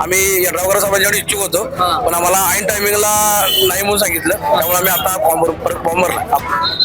आम्ही यड्रावकर साहेबांच्याकडे इच्छुक होतो, पण आम्हाला ऐन टायमिंगला नाही म्हणून सांगितलं. त्यामुळे आम्ही आता फॉर्म भरला.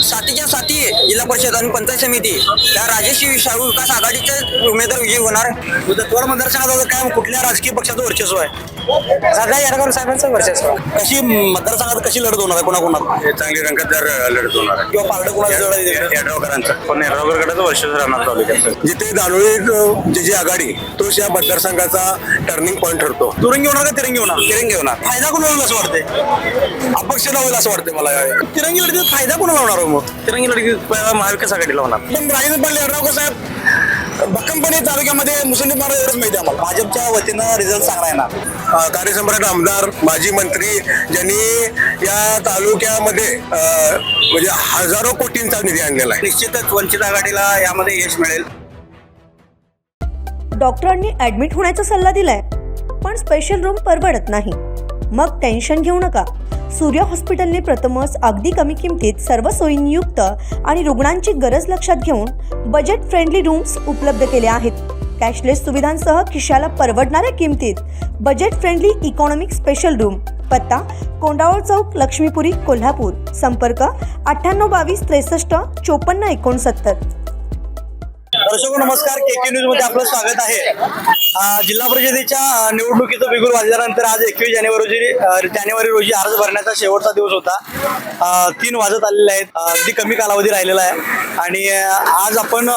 साथीच्या साथी जिल्हा परिषद आणि पंचायत समिती त्या राजश्री शाहू विकास आघाडीचे उमेदवार विजयी होणार. दत्तवाड मतदारसंघात काय कुठल्या राजकीय पक्षाचं वर्चस्व आहे? सध्या यड्रावकर साहेबांचं वर्चस्व. कशी मतदारसंघात कशी लढत होणार आहे? कोणाकोणाला चांगली रंगतदार लढत होणार आहे. किंवा पारडं कोणाचं जड आहे? यड्रावकरांचं पण यड्रावकर गटाचं वर्चस्व राहणार तालुक्यात. जिथे दानोळी जी आघाडी तोच या मतदारसंघाचा टर्निंग पॉईंट ठरतो. तुरंगी होणार का तिरंगी होणार? तिरंगी होणार. फायदा कोणाला होईल असं वाटतंय? अपक्ष होईल असं वाटतंय मला. तिरंगी लढतीत फायदा कोणाला होणार? मग तिरंगी लढतीत महाविकास आघाडीला होणार. पण राजेंद्र पाटील यड्रावकर साहेब भक्कमपणे तालुक्यामध्ये मुसंडी मारा एवढंच माहिती आहे आम्हाला. भाजपच्या वतीनं रिझल्ट चांगला येणार. कार्यसम्राट आमदार माजी मंत्री ज्यांनी या तालुक्यामध्ये म्हणजे हजारो कोटींचा निधी आणलेला आहे. निश्चितच वंचित आघाडीला यामध्ये यश मिळेल. डॉक्टरांनी ॲडमिट होण्याचा सल्ला दिलाय, पण स्पेशल रूम परवडत नाही. मग टेन्शन घेऊ नका. सूर्य हॉस्पिटलने प्रथमच अगदी कमी किमतीत सर्व सोयींयुक्त आणि रुग्णांची गरज लक्षात घेऊन बजेट फ्रेंडली रूम्स उपलब्ध केले आहेत. कॅशलेस सुविधांसह खिशाला परवडणाऱ्या किमतीत budget friendly economic special room. पत्ता कोंडावळ चौक, लक्ष्मीपुरी, कोल्हापूर. संपर्क 9822 63 54 69. दर्शको नमस्कार, KK न्यूज मध्ये आपलं स्वागत आहे. जिल्हा परिषदेच्या निवडणुकीचं बिगुल वाजल्यानंतर आज 21 जानेवारी रोजी अर्ज भरण्याचा शेवटचा दिवस होता. 3 वाजत आलेले आहेत. अगदी कमी कालावधी राहिलेला आहे आणि आज आपण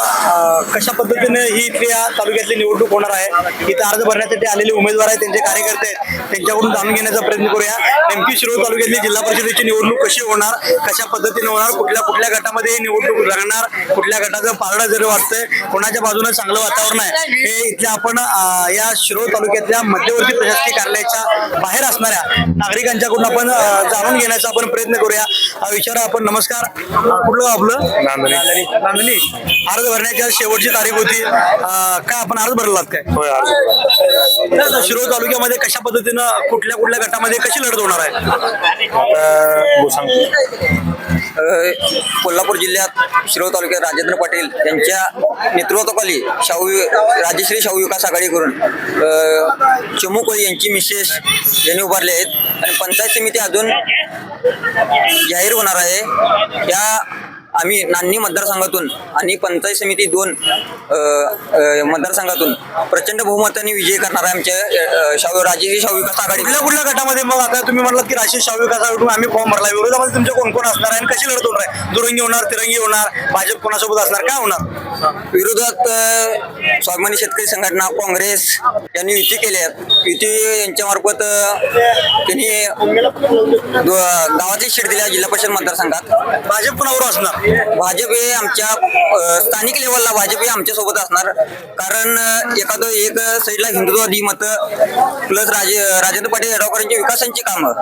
कशा पद्धतीने ही इथल्या तालुक्यातली निवडणूक होणार आहे, इथं अर्ज भरण्यासाठी आलेले उमेदवार आहेत, त्यांचे कार्यकर्ते आहेत, त्यांच्याकडून जाणून घेण्याचा प्रयत्न करूया. नेमकी शिरोळ तालुक्यातली जिल्हा परिषदेची निवडणूक कशी होणार, कशा पद्धतीने होणार, कुठल्या गटामध्ये ही निवडणूक लागणार, कुठल्या गटाचं पारडं जरी वाटतंय, कोणाच्या बाजूने चांगलं वातावरण आहे, हे इथल्या आपण या शिरोळ तालुक्यातल्या मध्यवर्ती प्रशासकीय कार्यालयाच्या बाहेर असणाऱ्या नागरिकांच्याकडून आपण जाणून घेण्याचा आपण प्रयत्न करूया. विचारा आपण. नमस्कार, कुठलं आपलं? नांदणी. अर्ज भरण्याची आज शेवटची तारीख होती. काय आपण अर्ज भरलात काय? शिरोळ तालुक्यामध्ये कशा पद्धतीनं कुठल्या गटामध्ये कशी लढत होणार आहे? कोल्हापूर जिल्ह्यात शिरोळ तालुक्यात राजेंद्र पाटील यांच्या नेतृत्वाखाली राजश्री शाहू विकास आघाडी करून चमू कोळी यांची मिसेस यांनी उभारले आहेत आणि पंचायत समिती अजून जाहीर होणार आहे. या आम्ही नान्नी मतदारसंघातून आणि पंचायत समिती 2 मतदारसंघातून प्रचंड बहुमताने विजय करणार आहे आमच्या राजश्री शाहू विकास आघाडी. कुठल्या गटामध्ये? मग आता तुम्ही म्हटलात की राजश्री शाहू विकास आघाडीतून आम्ही फॉर्म भरला. विरोधामध्ये तुमचे कोण कोण असणार आहे आणि कशी लढत होणार आहे? दुरंगी होणार, तिरंगी होणार, भाजप कोणासोबत असणार, काय होणार? विरोधात स्वाभिमानी शेतकरी संघटना, काँग्रेस यांनी युती केली आहे. युती यांच्यामार्फत त्यांनी गावाची शीट दिल्या जिल्हा परिषद मतदारसंघात. भाजप कोणावर असणार? भाजप हे आमच्या स्थानिक लेवलला भाजप हे आमच्या सोबत असणार. कारण एक साईडला हिंदुत्ववादी मत प्लस राजेंद्र पाटील यड्रावकरांची विकासांची कामं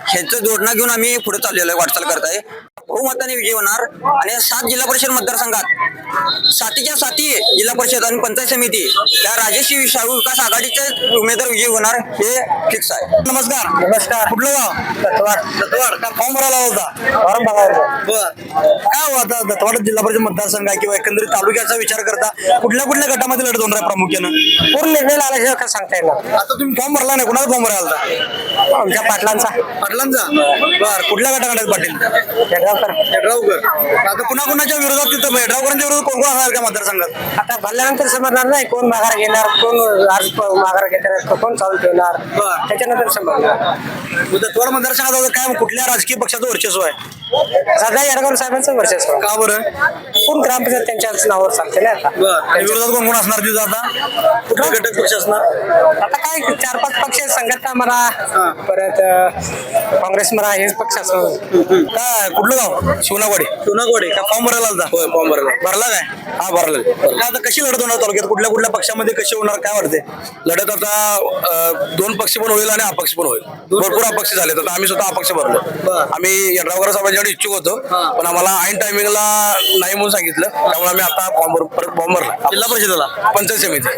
ह्याचं जोडणं घेऊन आम्ही पुढे चाललेलो आहे, वाटचाल करत आहे. बहुमताने विजय होणार आणि 7 जिल्हा परिषद मतदारसंघात साथीच्या साथी जिल्हा परिषद आणि पंचायत समिती त्या राजश्री शाहू विकास आघाडीचे उमेदवार विजयी होणार हे फिक्स आहे. नमस्कार. कुठलं गाव? दत्तवाड. काय फॉर्म भरायला होता? फॉर्म भरायला. बरं. काय होता दत्तवाड जिल्हा परिषद मतदारसंघ आहे किंवा एकंदरीत तालुक्याचा विचार करता कुठल्या गटामध्ये लढत होणार आहे प्रामुख्याने? पूर्ण निर्णय आल्याशिवाय काय सांगता येणार. आता तुम्ही फॉर्म भरला नाही, कोणाला फॉर्म भरायला होता? आमच्या पाटलांचा. बरं. कुठल्या गटाकडे पाटील? यड्रावकर. आता कुणाच्या विरोधात तिथं यड्रावकरांच्या विरोधात कोण असणार का मतदारसंघात? आता भरल्यानंतर समजणार नाही कोण माघार घेणार, कोण अर्ज माघार घेणार, कोण चालू ठेवणार, त्याच्यानंतर समजणार. दत्तवाड मतदारसंघात काय कुठल्या राजकीय पक्षाचं वर्चस्व आहे? सध्या यड्रावकर साहेबांचं वर्चस्व. का बरं? कोण ग्रामपंचायत त्यांच्याच नावावर चालते ना आता. विरोधात कोण कोण असणार तिथं? आता कुठला घटक पक्ष असणार? आता काय 4-5 पक्ष संघटना म्हणा, परत काँग्रेस म्हणा, हेच पक्ष असं. काय कुठलं गाव? शिवनागवाडी. काय फॉर्म भरायला होता? होय, फॉर्म भरला काय? हा, भरला. आता कशी लढत होणार तालुक्यात? कुठल्या पक्षामध्ये कशी होणार काय वाटते लढत? आता 2 पक्ष पण होईल आणि अपक्ष पण होईल. भरपूर अपक्ष झाले. आता आम्ही स्वतः अपक्ष भरलो. आम्ही यड्रावकर साहेबांच्या त्यांच्याकडे इच्छुक होतो पण आम्हाला ऐन टायमिंगला नाही म्हणून सांगितलं त्यामुळे आम्ही आता परत फॉर्म भरला जिल्हा परिषदेला पंचायत समिती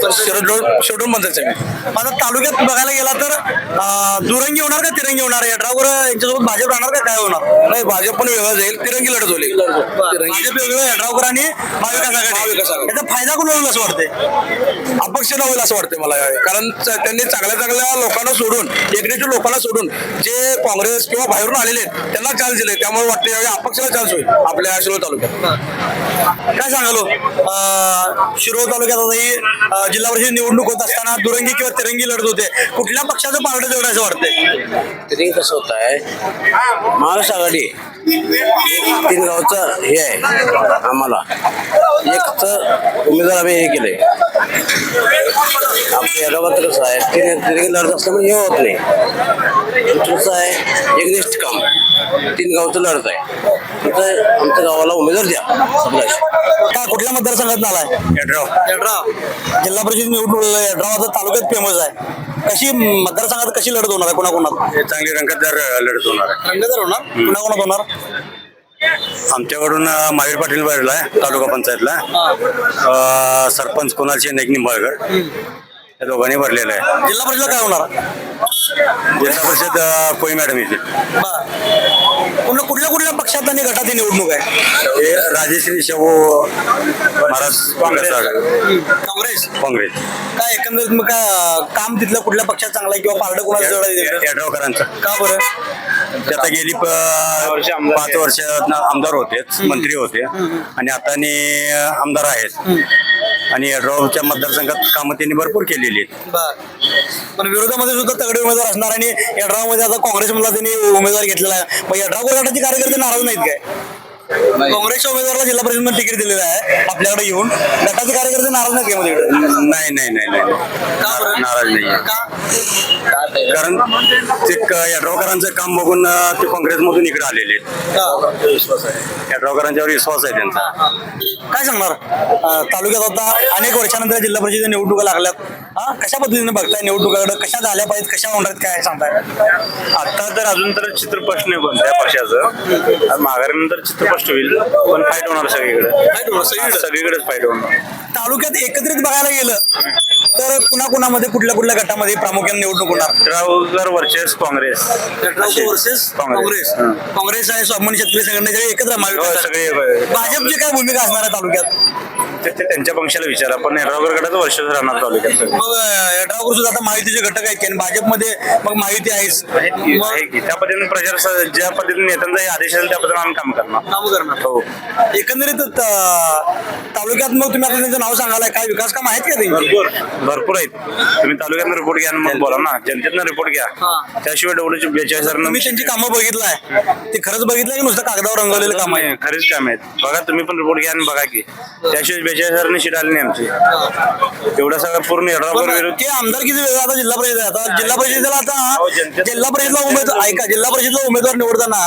शेवटून पंचायत समिती. आता तालुक्यात बघायला गेला तर दुरंगी होणार का तिरंगी होणार यड्रावकर यांच्यासोबत भाजप राहणार का काय होणार? नाही भाजप पण वेगळं जाईल तिरंगी लढत होईल. भाजप वेगळं यड्रावकर आणि महाविकास आघाडी याचा फायदा कोण होईल असं वाटतंय? अपक्षाला होईल असं वाटतंय मला कारण त्यांनी चांगल्या लोकांना सोडून एकनेच्या लोकांना सोडून जे काँग्रेस किंवा बाहेरून आलेले आहेत त्यांना चान्स दिले त्यामुळे वाटते यावेळी अपक्षाला चान्स होईल आपल्या शिरोळ तालुक्यात. काय सांगालो शिरोळ तालुक्यात आता ही जिल्हा परिषद निवडणूक होत असताना दुरंगी किंवा तिरंगी लढत होते कुठल्या पक्षाचं पारडं जवळ असं वाटतंय? तरी कसं होत आहे महाविकास आघाडी 3 गावचं हे आहे आम्हाला एक उमेदवार आम्ही हे केलंय आमच्या या गावात कसं आहे तिरंगी लढत असल्यामुळे हे होत नाही कसं आहे एकनिष्ठ काम 3 गावचं लढत आहे तिथं आमच्या गावाला उमेदवार द्या काय कुठल्या मतदारसंघात आलाय? यड्राव जिल्हा परिषद निवडणूक यड्राव आता तालुक्यात फेमस आहे. कशी मतदारसंघात कशी लढत होणार आहे कोणाकोणात? चांगली रंगतदार लढत होणार आहे. रंगतदार होणार कोणाकोणात होणार? आमच्याकडून महावीर पाटील भरला आहे तालुका पंचायतला सरपंच कुणालचे नाईक निंबाळकर या दोघांनी भरलेलं आहे. जिल्हा परिषद काय होणार? जिल्हा परिषद कोई मॅडम येते. कुठल्या पक्षात आणि गटात ही निवडणूक आहे? हे राजेश्री शाहू महाराज काँग्रेस काँग्रेस काय एकंदरीत मग काय काम तिथलं कुठल्या पक्षात चांगला आहे किंवा पारडं कोणाचं जवळ आहे? यड्रावकरांचं. का बरं? ते आता गेली 5 वर्ष आमदार होते मंत्री होते आणि आता आमदार आहेत आणि यड्रावच्या मतदारसंघात कामं त्यांनी भरपूर केलेली आहेत. पण विरोधामध्ये सुद्धा तगडे उमेदवार असणार आणि यड्राव मध्ये आता काँग्रेसमधला त्यांनी उमेदवार घेतलेला आहे. मग यड्राव गटाचे कार्यकर्ते नाराज नाहीत काय? काँग्रेसच्या उमेदवाराला जिल्हा परिषद तिकीट दिलेलं आहे आपल्याकडे येऊन गटाचे कार्यकर्ते नाराज नाहीत का? नाही नाराज नाही कारण ते यड्रावकरांचं काम बघून ते काँग्रेसमधून इकडे आलेले आहेत. यड्रावकरांच्यावर विश्वास आहे त्यांचा. काय सांगणार तालुक्यात आता अनेक वर्षानंतर जिल्हा परिषद निवडणुका लागल्यात कशा पद्धतीने बघताय निवडणुकाकडे कशा झाल्या पाहिजेत कशा होणार आहेत काय सांगताय? आता तर अजून तर चित्र स्पष्ट नाही कोणत्या पक्षाचं माघारीनंतर चित्र स्पष्ट होईल पण फाईट होणार सगळीकडेच फाईट होणार. तालुक्यात एकत्रित बघायला गेलं तर कुणाकुणामध्ये कुठल्या गटामध्ये प्रामुख्याने निवडणूक होणार? यड्रावकर वर्सेस काँग्रेस. काँग्रेस आहे स्वाभिमानी शेतकरी संघटनेचे एकत्र सगळे भाजपची काय भूमिका असणार आहे तालुक्यात? ते त्यांच्या पक्षाला विचारा पण यड्रावकर गटाचं वर्ष राहणार तालुक्यात. मग यड्रावकर सुद्धा आता महायुतीचे घटक आहेत आणि भाजपमध्ये मग महायुती आहेच त्या पद्धतीने प्रचार ज्या पद्धतीने नेत्यांचा आदेश असेल त्या पद्धतीने आम्ही काम करणार. हो एकंदरीत तालुक्यात मग तुम्ही आता त्यांचं नाव सांगायला काय विकास काम आहेत का? भरपूर आहेत. तुम्ही तालुक्यात रिपोर्ट घ्या मग बोला ना जनतेतनं रिपोर्ट घ्या त्याशिवाय डेवढं 42 तुम्ही त्यांची कामं बघितलाय ते खरंच बघितलंय की नुसतं कागदावर रंगवलेलं काम आहे? खरीच काम आहेत बघा तुम्ही पण रिपोर्ट घ्या आणि बघा की त्याशिवाय 42,000 शीट आली नाही आमची एवढं सगळं पूर्ण यड्रावकर विरोध. ते आमदारकीचं वेगळं आता जिल्हा परिषद आहे. आता जिल्हा परिषदेला आता जिल्हा परिषदला उमेदवार ऐका जिल्हा परिषदला उमेदवार निवडताना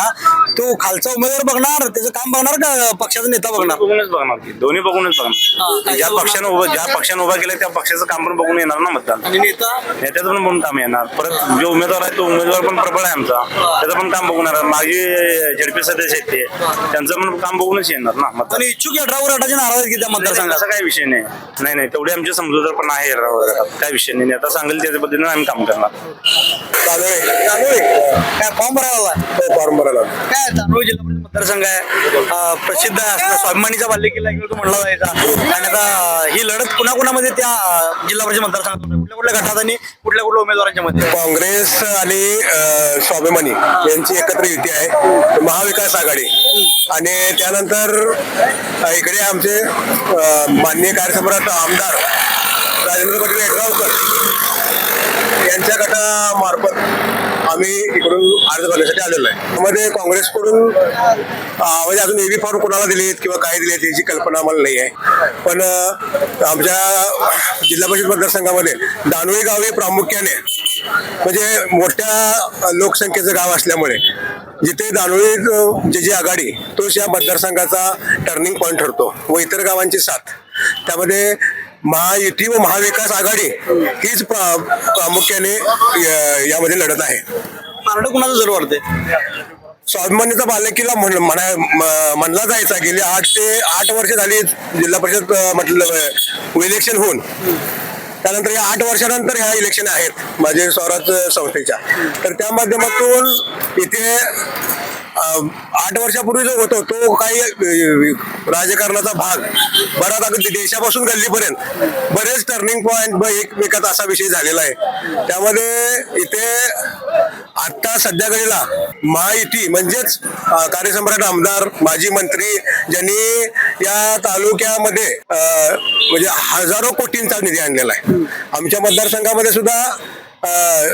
तो खालचा उमेदवार बघणार त्याचं काम बघणार का पक्षाचा नेता बघणार? बघूनच बघणार की दोन्ही बघूनच बघणार. ज्या पक्षानं उभा केलं त्या पक्षाचं काम पण बघून येणार ना मतदान. आणि नेत्याचं पण बघून काम येणार. परत जो उमेदवार आहे तो उमेदवार पण प्रबळ आहे आमचा त्याचं पण काम बघून येणार. माझे झडपी सदस्य आहेत ते त्यांचं पण काम बघूनच येणार ना मतदान. आणि इच्छुक यड्रावकर गटाचे नाराज आहेत की त्या मतदारसंघात? असा काही विषय नाही तेवढे आमचे समजूतदार पण आहे यड्रावकर गटात काय विषय नाही. आता सांगेल त्याच्या पद्धतीने आम्ही काम करणार. चालू आहे काय फॉर्म भरायला? फॉर्म भरायला काय तांदूळ जिल्हा परिषद मतदारसंघ आहे प्रसिद्ध आहे स्वाभिमानीचा बालेकिल्ला तो म्हणला जायचा आणि आता ही लढत कुणाकुणामध्ये त्या जिल्हा परिषद मतदारसंघात कुठल्या गटात आणि कुठल्या उमेदवारांच्या मध्ये? काँग्रेस आणि स्वाभिमानी यांची एकत्र युती आहे महाविकास आघाडी आणि त्यानंतर इकडे आमचे माननीय कार्यसम्राट आमदार राजेंद्र पाटील यड्रावकर यांच्या गटामार्फत आम्ही इकडून अर्ज भरण्यासाठी आलेलो आहे. त्यामध्ये काँग्रेसकडून म्हणजे अजून एबी फॉर्म कोणाला दिलेत किंवा काय दिलेत याची कल्पना आम्हाला नाही आहे. पण आमच्या जिल्हा परिषद मतदारसंघामध्ये दानोळी गाव हे प्रामुख्याने म्हणजे मोठ्या लोकसंख्येचं गाव असल्यामुळे जिथे दानोळी जी आघाडी तोच या मतदारसंघाचा टर्निंग पॉईंट ठरतो व इतर गावांची साथ त्यामध्ये महायुती व महाविकास आघाडी हीच प्रामुख्याने यामध्ये लढत आहे. पारडं कुणाचं जरूर वाटते? स्वाभिमानीचा बालेकिल्ला म्हणला जायचा. गेली 8 वर्ष झाली जिल्हा परिषद म्हटलं इलेक्शन होऊन. त्यानंतर या 8 वर्षानंतर ह्या इलेक्शन आहेत माझे स्वराज संस्थेच्या. तर त्या माध्यमातून इथे 8 वर्षापूर्वी जो होतो तो काही राजकारणाचा भाग बराच अगदी देशापासून गल्लीपर्यंत बरेच टर्निंग पॉइंट एकमेकात असा विषय झालेला आहे. त्यामध्ये इथे आता सध्या घडीला महायुती म्हणजेच कार्यसम्राट आमदार माजी मंत्री ज्यांनी या तालुक्यामध्ये म्हणजे हजारो कोटींचा निधी आणलेला आहे. आमच्या मतदारसंघामध्ये सुद्धा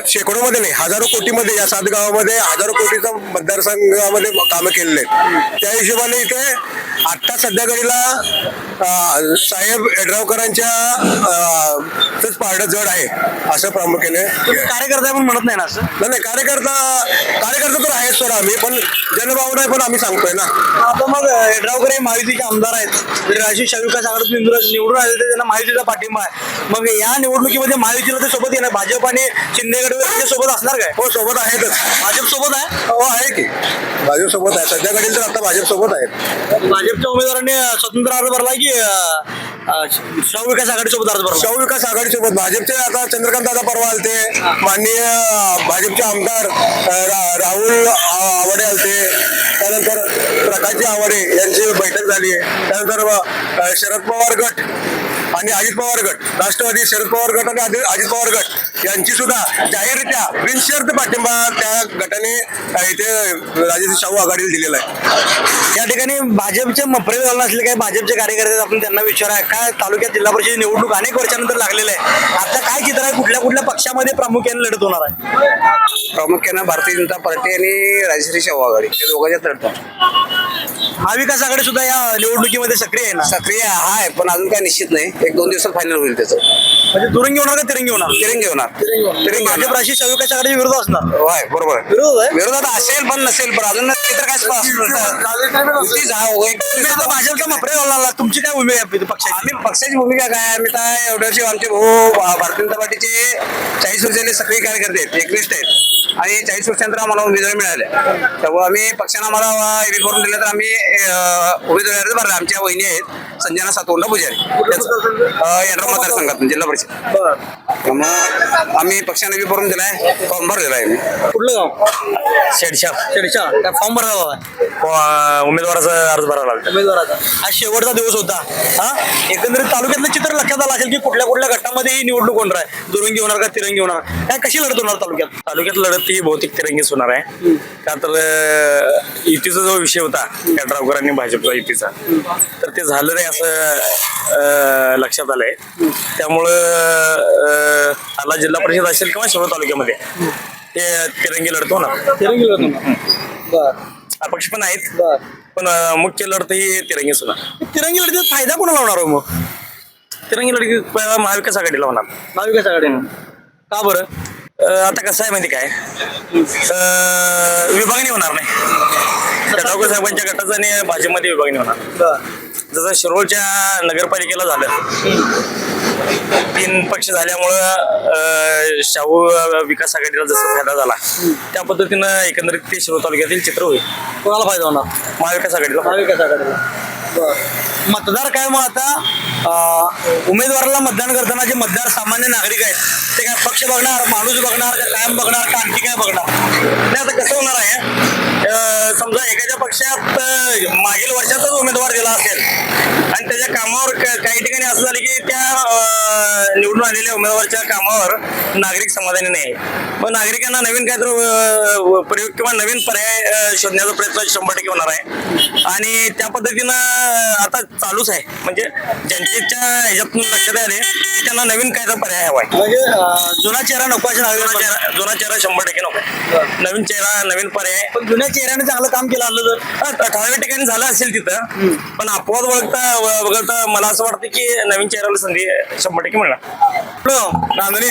शेकडो मध्ये नाही हजारो कोटीमध्ये या 7 गावामध्ये हजारो कोटीचा मतदारसंघामध्ये कामं केलेले आहेत. त्या हिशोबाने इथे आता सध्या घडीला साहेब यड्रावकरांच्या पारडं जड आहे असं प्रामुख्याने. कार्यकर्ता पण म्हणत नाही ना असं. नाही कार्यकर्ता तर आहेच सोडा आम्ही, पण जनभावना पण आम्ही सांगतोय ना. आता मग यड्रावकर हे महायुतीचे आमदार आहेत. जर राष्ट्रीय शाविकास आघाडीतून निवडून आले तर त्यांना महायुतीचा पाठिंबा आहे. मग या निवडणुकीमध्ये महायुतीला ते सोबत येणार, भाजप आणि शिंदे गट सोबत असणार काय? हो सोबत आहेतच. भाजप सोबत आहे. हो आहे की भाजप सोबत आहे. सध्या घडील तर आता भाजप सोबत आहेत. भाजपच्या उमेदवारांनी स्वतंत्र अर्ज भरला की शाहू विकास आघाडी सोबत अर्ज भरला? शाहू विकास आघाडी सोबत. भाजपचे आता चंद्रकांत दादा परवा आलते, माननीय भाजपचे आमदार राहुल आवाडे आलते, त्यानंतर प्रकाशजी आवाडे यांची बैठक झाली. त्यानंतर शरद पवार गट आणि अजित पवार गट, राष्ट्रवादी शरद पवार गट आणि अजित पवार गट यांची सुद्धा जाहीररित्या बिनशर्त पाठिंबा त्या गटाने इथे राजश्री शाहू आघाडीला दिलेला आहे. या ठिकाणी भाजपचे मफरे झाले असले काय भाजपचे कार्यकर्ते आपण त्यांना विचारा काय तालुक्यात जिल्हा परिषद निवडणूक अनेक वर्षानंतर लागलेलं आहे. आता काय चित्र आहे, कुठल्या पक्षामध्ये प्रामुख्याने लढत होणार आहे? प्रामुख्यानं भारतीय जनता पार्टी आणि राजश्री शाहू आघाडी हे दोघांच्यात लढतात. महाविकास आघाडी सुद्धा या निवडणुकीमध्ये सक्रिय आहे ना? सक्रिय आहे पण अजून काय निश्चित नाही. 1-2 दिवसात फायनल होईल त्याचं. म्हणजे दुरंगी होणार का तिरंगी होणार? तिरंगी होणार. भाजप राष्ट्रीय शाहू विकास आघाडी विरोध असणार. होय बरोबर. विरोध आहे. विरोधात असेल पण नसेल पण अजून चित्र काय भाजपचा मफरे झाला. तुमची काय भूमिका आहे पक्षाची? आम्ही पक्षाची भूमिका काय आम्ही तर एवढ्याशी आमचे भाऊ भारतीय जनता पार्टीचे 40 वर्षाचे सक्रिय कार्यकर्ते आहेत, एकनिष्ठ आहेत आणि 40 वर्षानंतर आम्हाला उमेदवारी मिळाली. त्यामुळे आम्ही पक्षानं आम्हाला एबी करून दिलं तर आम्ही उमेदवारी अर्ज भरला. आमच्या वहिनी आहेत संजना सातवंडा पुजारी यड्राव मतदारसंघातून जिल्हा परिषद. मग आम्ही पक्षाने एबी भरून दिलाय, फॉर्म भरलेला आहे. कुठलं गाव? शेडशा काय फॉर्म भरायला उमेदवाराचा अर्ज भरावा लागला. उमेदवाराचा आज शेवटचा दिवस होता. हा एकंदरीत तालुक्यातलं चित्र लक्षात आलं असेल की कुठल्या गटामध्ये ही निवडणूक होणार आहे. दुरंगी होणार का तिरंगी होणार काय, कशी लढत होणार तालुक्यात लढत ही बहुतेक तिरंगीच होणार आहे. का तर युतीचा जो विषय होता यड्रावकर आणि भाजपचा युतीचा, तर ते झालं नाही असं लक्षात आलंय. त्यामुळं आला जिल्हा परिषद असेल किंवा शिरोळ तालुक्यामध्ये हे तिरंगी लढत होणार. तिरंगी लढत होणार. बरं. अपक्ष पण आहेत पण मुख्य लढत ही तिरंगीच होणार. तिरंगी लढतीचा फायदा कोणाला होणार हो मग? तिरंगी लढत महाविकास आघाडीला होणार. महाविकास आघाडीनं का बरं? आता कसं आहे माहिती काय, विभागणी होणार नाही. यड्रावकर साहेबांच्या गटाचं आणि भाजपमध्ये विभागणी होणार. जसं शिरोळच्या नगरपालिकेला झालं, 3 पक्ष झाल्यामुळं शाहू विकास आघाडीला जसं फायदा झाला त्या पद्धतीनं एकंदरीत ते शिरोळ तालुक्यातील चित्र होईल. कोणाला फायदा होणार? महाविकास आघाडीला. महाविकास आघाडीला. मतदार काय मग आता उमेदवाराला मतदान करताना जे मतदार सामान्य नागरिक आहेत ते काय पक्ष बघणार, माणूस बघणार का कायम बघणार का आणखी काय बघणार? नाही आता कसं होणार आहे, समजा एखाद्या पक्षात मागील वर्षातच उमेदवार दिला असेल आणि त्याच्या कामावर काही ठिकाणी असं झालं की त्या निवडून आलेल्या उमेदवाराच्या कामावर नागरिक समाधानी नाही. मग नागरिकांना नवीन काहीतरी प्रयोग किंवा नवीन पर्याय शोधण्याचा प्रयत्न 100% होणार आहे. आणि त्या पद्धतीनं आता चालूच आहे. म्हणजे जनतेच्या ह्याच्यातून लक्षात आले की त्यांना नवीन काहीतरी पर्याय हवा आहे. म्हणजे जुना चेहरा नको असे जुना चेहरा 100% नको. नवीन चेहरा, नवीन पर्याय. पण जुन्या चेहऱ्याने चांगलं काम केलं आलं तर ठराविक ठिकाणी झालं असेल तिथं, पण अपवाद वगळता मला असं वाटतं की नवीन चेहऱ्याला संधी 100% मिळणार. नांदणी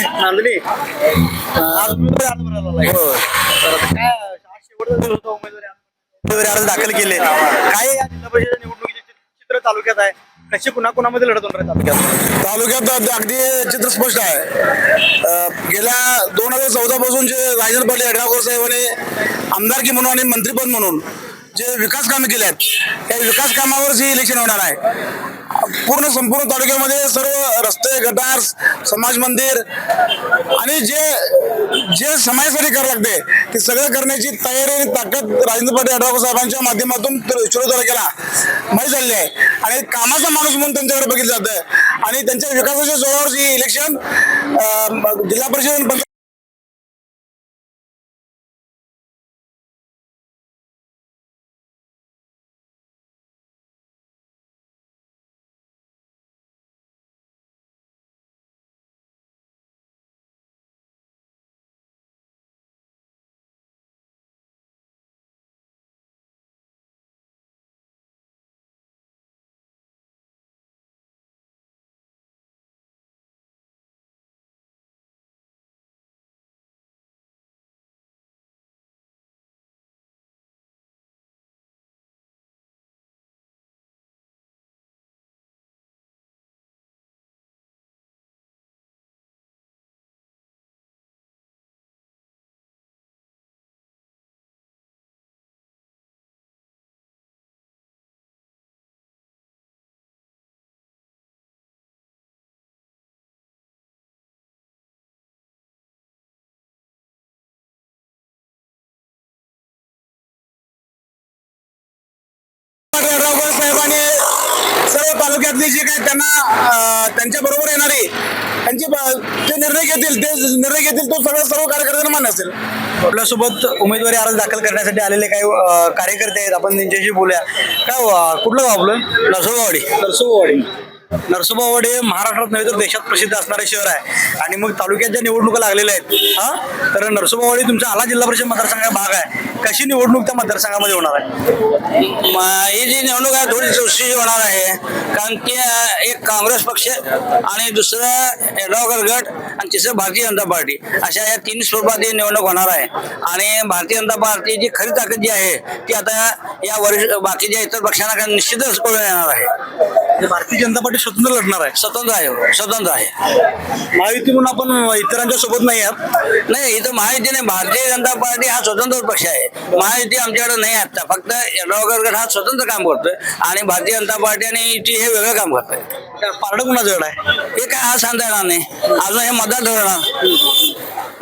उमेदवारी अर्ज दाखल केले. काय या जिल्हा परिषद निवडणुकीचे चित्र तालुक्यात आहे? कशी कुणाकुणामध्ये लढत होणार आहे तालुक्यात? तालुक्यात अगदी चित्र स्पष्ट आहे. गेल्या 2014 पासून जे राजेंद्र पाटील यड्रावकर साहेबांनी आमदारकी म्हणून आणि मंत्रीपद म्हणून जे विकास कामे केली आहेत त्या विकास कामावरच ही इलेक्शन होणार आहे. संपूर्ण तालुक्यामध्ये सर्व रस्ते, गटार, समाज मंदिर आणि जे समाजासाठी करावं लागते ते सगळं करण्याची तयारी आणि ताकद राजेंद्र पाटील यड्रावकर साहेबांच्या माध्यमातून शिरोळ तालुक्याला माहीत झालेली आहे. आणि कामाचा माणूस म्हणून त्यांच्याकडे बघितलं जातं आणि त्यांच्या विकासाच्या जोरावर ही इलेक्शन जिल्हा परिषद यड्रावकर साहेबांनी सर्व तालुक्यातली जे काही त्यांच्या बरोबर येणारी जे निर्णय घेतील तो सर्व कार्यकर्त्यांना मान्य असेल. आपल्यासोबत उमेदवारी अर्ज दाखल करण्यासाठी आलेले काही कार्यकर्ते आहेत, आपण त्यांच्याशी बोलूया. काय कुठलं गाव आपलं? नरसोबावाडी. नरसोबावाडी हे महाराष्ट्रात नव्हे तर देशात प्रसिद्ध असणारे शहर आहे आणि मग तालुक्यात ज्या निवडणुका लागलेल्या आहेत तर नरसोबावाडी तुमचा आला जिल्हा परिषद मतदारसंघाचा भाग आहे. कशी निवडणूक त्या मतदारसंघामध्ये होणार आहे? ही जी निवडणूक आहे थोडी चुरशी होणार आहे, कारण की एक काँग्रेस पक्ष आणि दुसरं यड्रावकर गट आणि तिसरं भारतीय जनता पार्टी अशा या तीन स्वरूपात ही निवडणूक होणार आहे. आणि भारतीय जनता पार्टीची खरी ताकद जी आहे ती आता या बाकीच्या इतर पक्षांना निश्चितच कळून येणार आहे. भारतीय जनता पार्टी स्वतंत्र लढणार आहे? स्वतंत्र आहे. महायुती म्हणून आपण इतरांच्या सोबत नाही आहात? नाही, इथं महायुती नाही. भारतीय जनता पार्टी हा स्वतंत्र पक्ष आहे. महायुती आमच्याकडे नाही आता. फक्त यड्रावकर गट हा स्वतंत्र काम करतोय आणि भारतीय जनता पार्टी आणि युती हे वेगळं काम करतोय. पारडं कुणाचं जड आहे हे काय आज सांगता येणार नाही. अजून हे मतदार ठरवणार.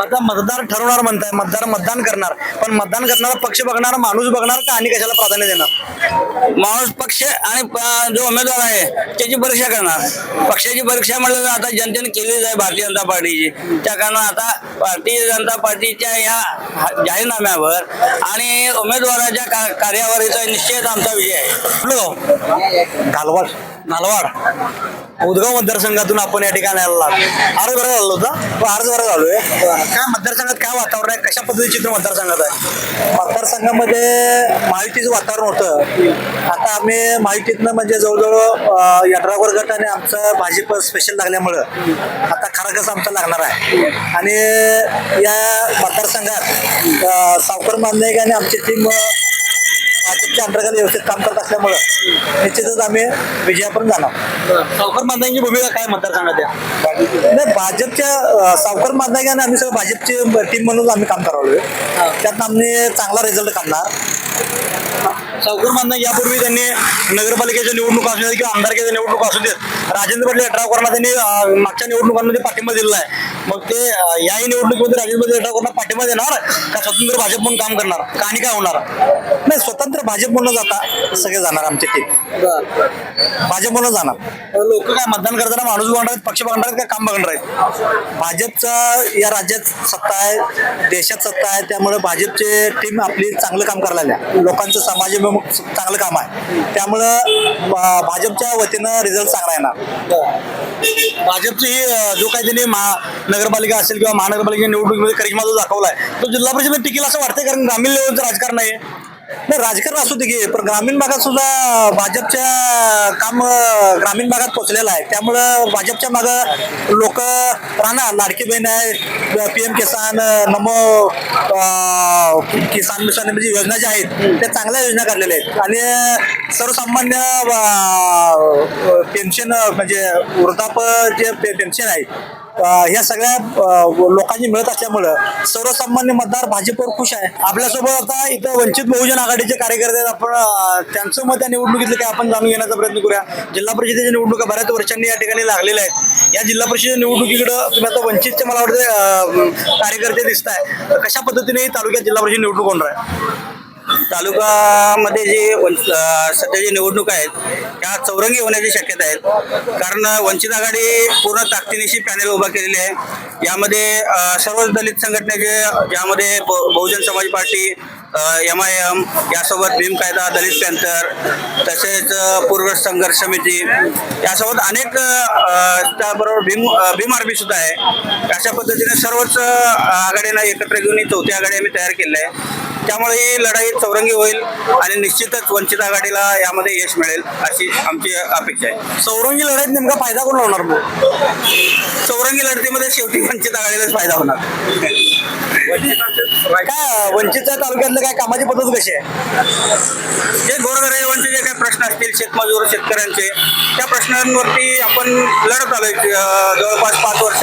आता मतदार ठरवणार म्हणताय, मतदान करणार, पण मतदान करणारा पक्ष बघणार, माणूस बघणार का आणि कशाला प्राधान्य देणार? माणूस पक्ष आणि जो उमेदवार आहे त्याची परीक्षा करणार. पक्षाची परीक्षा म्हणलं तर आता जनतेने केलीच आहे भारतीय जनता पार्टीची. त्या कारण आता भारतीय जनता पार्टीच्या या जाहीरनाम्यावर आणि उमेदवाराच्या कार्यावर याचा निश्चित आमचा विजय आहे. कुठलं गाव? घालवाड. उदगाव मतदारसंघातून आपण या ठिकाणी आलो. अर्ज भरायला आलो होता? अर्ज भरायला आलोय. काय मतदारसंघात काय वातावरण आहे? कशा पद्धतीचे चित्र मतदारसंघात आहे? मतदारसंघामध्ये महायुतीचं वातावरण होतं. आता आम्ही महायुतीतनं म्हणजे जवळजवळ यड्रावकर गट आणि आमचं भाजप स्पेशल लागल्यामुळं आता खरा कसा आमचा लागणार आहे. आणि या मतदारसंघात सावकर मांजरेकर आणि आमची टीम भाजपच्या अंतर्गत व्यवस्थित काम करत असल्यामुळं निश्चितच आम्ही विजयापर्यंत जाणार. सावकर मांजरेंची भूमिका काय मतदारसंघात आहे? नाही, भाजपच्या सावकर मांजरेकर आणि आम्ही सगळं भाजपची टीम म्हणून आम्ही काम करावलोय. त्यातनं आम्ही चांगला रिझल्ट काढणार. सावकर मांजरे यापूर्वी त्यांनी नगरपालिकेच्या निवडणूक असू देत किंवा आमदारकीच्या निवडणूक असू देत राजेंद्र पाटील यड्रावकरांना त्यांनी मागच्या निवडणुकांमध्ये पाठिंबा दिलेला आहे. मग ते याही निवडणुकीमध्ये राजेंद्र पाटील यड्रावकरांना पाठिंबा देणार का स्वतंत्र भाजप म्हणून काम करणार का आणि काय होणार? नाही, स्वतंत्र भाजप म्हणून जाता सगळे जाणार. आमची टीम भाजप म्हणून जाणार. लोक काय मतदान करताना माणूस बघणार आहेत, पक्ष बघणार आहेत का काम बघणार आहेत? भाजपचा या राज्यात सत्ता आहे, देशात सत्ता आहे, त्यामुळे भाजपची टीम आपली चांगलं काम करायला लागल्या. लोकांचं समाजाभिमुख चांगलं काम आहे, त्यामुळं भाजपच्या वतीनं रिझल्ट चांगला येणार. भाजपची ही जो काही त्यांनी नगरपालिका असेल किंवा महानगरपालिका निवडणुकीमध्ये करिश्मा जो दाखवलाय तो जिल्हा परिषदेत टिकेल असं वाटतंय, कारण ग्रामीण लेवलचं राजकारण आहे. नाही, राजकारण असू दे की, पण ग्रामीण भागात सुद्धा भाजपच्या काम ग्रामीण भागात पोहोचलेलं आहे. त्यामुळं भाजपच्या मागं लोक राहणार. लाडकी बहीण आहे, PM किसान, नमो किसान मिशन म्हणजे योजना ज्या आहेत त्या चांगल्या योजना काढलेल्या आहेत. आणि सर्वसामान्य पेन्शन म्हणजे वृद्धापकाळ जे पेन्शन आहे ह्या सगळ्या लोकांनी मिळत असल्यामुळं सर्वसामान्य मतदार भाजपवर खुश आहे. आपल्यासोबत आता इथं वंचित बहुजन आघाडीचे कार्यकर्ते आहेत. आपण त्यांचं मत या निवडणुकीतलं काय आपण जाणून घेण्याचा प्रयत्न करूया. जिल्हा परिषदेच्या निवडणुका बऱ्याच वर्षांनी या ठिकाणी लागलेल्या आहेत. या जिल्हा परिषद निवडणुकीकडं तुम्ही आता वंचितचे मला वाटतं कार्यकर्ते दिसत आहे. कशा पद्धतीने तालुक्यात जिल्हा परिषद निवडणूक होणार आहे? तालुकामध्ये सध्या जे निवडणूक आहेत त्या चौरंगी होण्याची शक्यता आहेत. कारण वंचित आघाडी पूर्ण ताकदीनिशी पॅनेल उभा केलेले आहे. यामध्ये सर्व दलित संघटनेचे, ज्यामध्ये बहुजन समाज पार्टी, MIM, यासोबत भीम कायदा, दलित पॅंथर, तसेच पूरग्रस्त संघर्ष समिती, यासोबत अनेक त्याबरोबर भीम आर्मी सुद्धा आहे. अशा पद्धतीने सर्वच आघाड्यांना एकत्र घेऊन ही चौथी आघाडी आम्ही तयार केली आहे. त्यामुळे ही लढाई चौरंगी होईल आणि निश्चितच वंचित आघाडीला यामध्ये यश मिळेल अशी आमची अपेक्षा आहे. चौरंगी लढाईत नेमका फायदा कोण होणार मग? चौरंगी लढतीमध्ये शेवटी वंचित आघाडीलाच फायदा होणार. काय वंचितच्या तालुक्यातलं काय कामाची पद्धत कशी आहे? जे गोरगरिबांचे जे काही प्रश्न असतील, शेतमजूर शेतकऱ्यांचे, त्या प्रश्नांवरती आपण लढत आलोय. जवळपास 5 वर्ष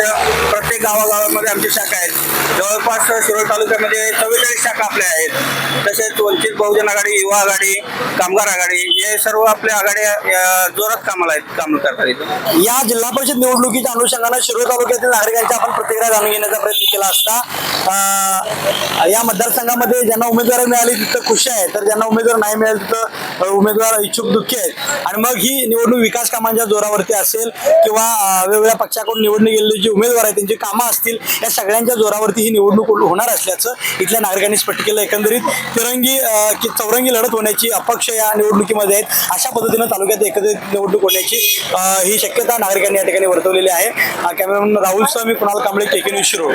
प्रत्येक गावागावामध्ये आमची शाखा आहेत. जवळपास शिरोळ तालुक्यामध्ये 44 शाखा आपल्या आहेत. तसेच वंचित बहुजन आघाडी, युवा आघाडी, कामगार आघाडी, हे सर्व आपल्या आघाड्या जोरात कामाला आहेत, काम करतात इथं. या जिल्हा परिषद निवडणुकीच्या अनुषंगानं शिरोळ तालुक्यातील नागरिकांच्या आपण प्रतिक्रिया जाणून घेण्याचा प्रयत्न केला असता या मतदारसंघामध्ये ज्यांना उमेदवारी मिळाली तिथं खुश आहे, तर ज्यांना उमेदवार नाही मिळाले तिथं उमेदवार इच्छुक दुःखी आहेत. आणि मग ही निवडणूक विकास कामांच्या जोरावरती असेल किंवा वेगवेगळ्या पक्षाकडून निवडले गेलेले जे उमेदवार आहेत त्यांची कामं असतील, या सगळ्यांच्या जोरावरती ही निवडणूक होणार असल्याचं इथल्या नागरिकांनी स्पष्ट केलं. एकंदरीत चौरंगी लढत होण्याची अपक्ष या निवडणुकीमध्ये आहेत. अशा पद्धतीनं तालुक्यात एकत्रित निवडणूक होण्याची ही शक्यता नागरिकांनी या ठिकाणी वर्तवलेली आहे. कॅमेरामॅन राहुल सह मी कुणाल कांबळे, KK न्यूज शिरोळ.